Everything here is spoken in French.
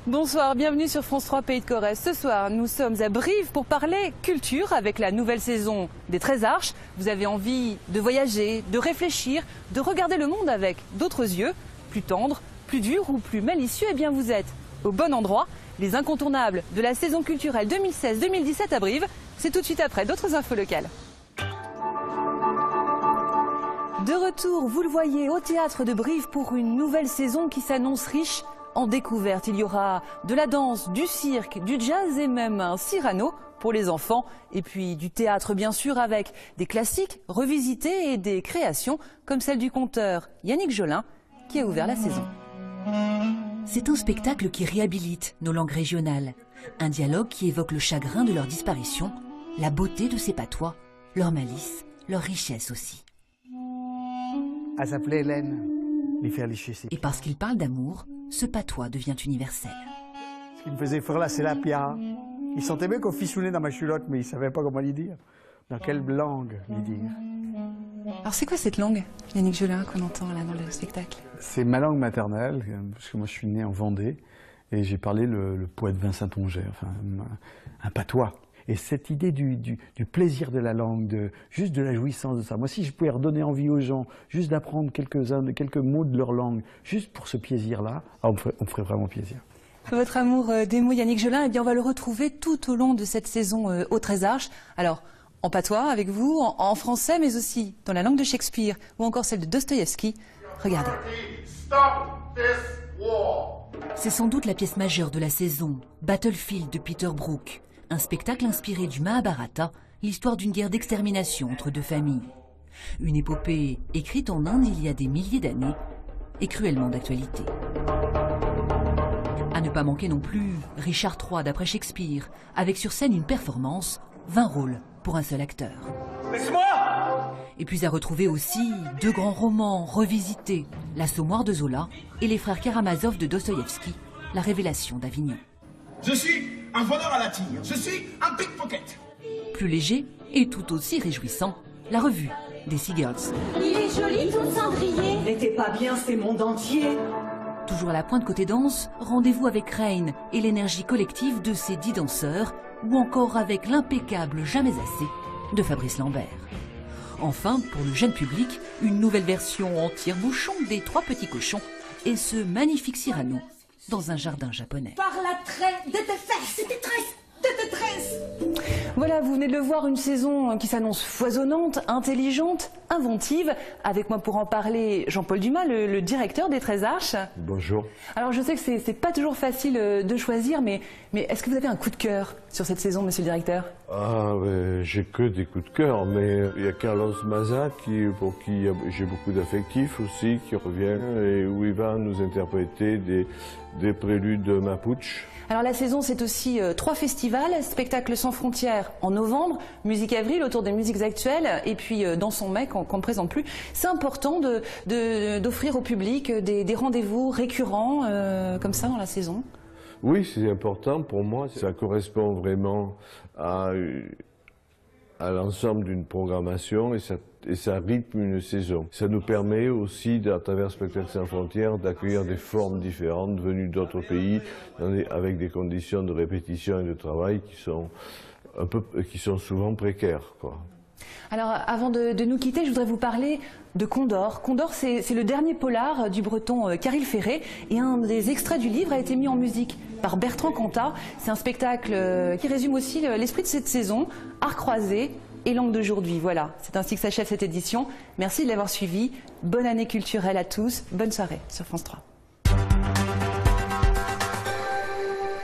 Bonsoir, bienvenue sur France 3 Pays de Corrèze. Ce soir, nous sommes à Brive pour parler culture avec la nouvelle saison des 13 Arches. Vous avez envie de voyager, de réfléchir, de regarder le monde avec d'autres yeux, plus tendres, plus durs ou plus malicieux. Eh bien, vous êtes au bon endroit. Les incontournables de la saison culturelle 2016-2017 à Brive, c'est tout de suite après d'autres infos locales. De retour, vous le voyez, au théâtre de Brive pour une nouvelle saison qui s'annonce riche en découvertes. Il y aura de la danse, du cirque, du jazz et même un Cyrano pour les enfants. Et puis du théâtre bien sûr avec des classiques revisités et des créations comme celle du conteur Yannick Jolin qui a ouvert la saison. C'est un spectacle qui réhabilite nos langues régionales. Un dialogue qui évoque le chagrin de leur disparition, la beauté de ces patois, leur malice, leur richesse aussi. Elle s'appelait Hélène. Et parce qu'il parle d'amour, ce patois devient universel. Ce qui me faisait faire là, c'est la pia. Il sentait bien qu'on fichounait dans ma culotte, mais il ne savait pas comment lui dire. Dans quelle langue lui dire. Alors c'est quoi cette langue, Yannick Jolin, qu'on entend là dans le spectacle? C'est ma langue maternelle, parce que moi je suis né en Vendée, et j'ai parlé le poète Vincent Tonger, enfin un patois. Et cette idée du plaisir de la langue, juste de la jouissance de ça. Moi, si je pouvais redonner envie aux gens, juste d'apprendre quelques mots de leur langue, juste pour ce plaisir-là, on me ferait vraiment plaisir. Votre amour des mots, Yannick Jolin, eh bien, on va le retrouver tout au long de cette saison aux 13 Arches. Alors, en patois avec vous, en français, mais aussi dans la langue de Shakespeare ou encore celle de Dostoïevski. Regardez. C'est sans doute la pièce majeure de la saison, Battlefield de Peter Brook. Un spectacle inspiré du Mahabharata, l'histoire d'une guerre d'extermination entre deux familles. Une épopée écrite en Inde il y a des milliers d'années et cruellement d'actualité. À ne pas manquer non plus Richard III d'après Shakespeare, avec sur scène une performance, 20 rôles pour un seul acteur. Laisse-moi! Et puis à retrouver aussi deux grands romans revisités, L'Assommoir de Zola et Les Frères Karamazov de Dostoïevski, La Révélation d'Avignon. Je suis un voleur à la tire, je suis un pickpocket. Plus léger et tout aussi réjouissant, la revue des Seagirls. Il est joli ton cendrier. N'était pas bien, c'est monde entier. Toujours à la pointe côté danse, rendez-vous avec Reine et l'énergie collective de ses 10 danseurs, ou encore avec l'impeccable Jamais assez de Fabrice Lambert. Enfin, pour le jeune public, une nouvelle version en tire-bouchon des 3 petits cochons et ce magnifique Cyrano dans un jardin japonais. Par l'attrait de tes fesses, de tes tresses, de tes tresses. Voilà, vous venez de le voir, une saison qui s'annonce foisonnante, intelligente, inventive. Avec moi pour en parler, Jean-Paul Dumas, le directeur des 13 Arches. Bonjour. Alors je sais que c'est pas toujours facile de choisir, mais est-ce que vous avez un coup de cœur sur cette saison, monsieur le directeur? Ah, j'ai que des coups de cœur, mais il y a Carlos Maza pour qui j'ai beaucoup d'affectifs aussi, qui revient et où il va nous interpréter des préludes de Mapuche. Alors la saison, c'est aussi 3 festivals, Spectacles sans frontières en novembre, Musique Avril autour des musiques actuelles, et puis Dans son mec qu'on ne présente plus. C'est important d'offrir au public des rendez-vous récurrents comme ça dans la saison? Oui, c'est important pour moi. Ça correspond vraiment à l'ensemble d'une programmation et ça rythme une saison. Ça nous permet aussi, à travers Spectacles sans frontières, d'accueillir des formes différentes venues d'autres pays, avec des conditions de répétition et de travail qui sont souvent précaires, quoi. Alors, avant de nous quitter, je voudrais vous parler de Condor. Condor, c'est le dernier polar du breton Caril Ferré, et un des extraits du livre a été mis en musique par Bertrand Cantat. C'est un spectacle qui résume aussi l'esprit de cette saison, art croisé et langue d'aujourd'hui. Voilà, c'est ainsi que s'achève cette édition. Merci de l'avoir suivi. Bonne année culturelle à tous. Bonne soirée sur France 3.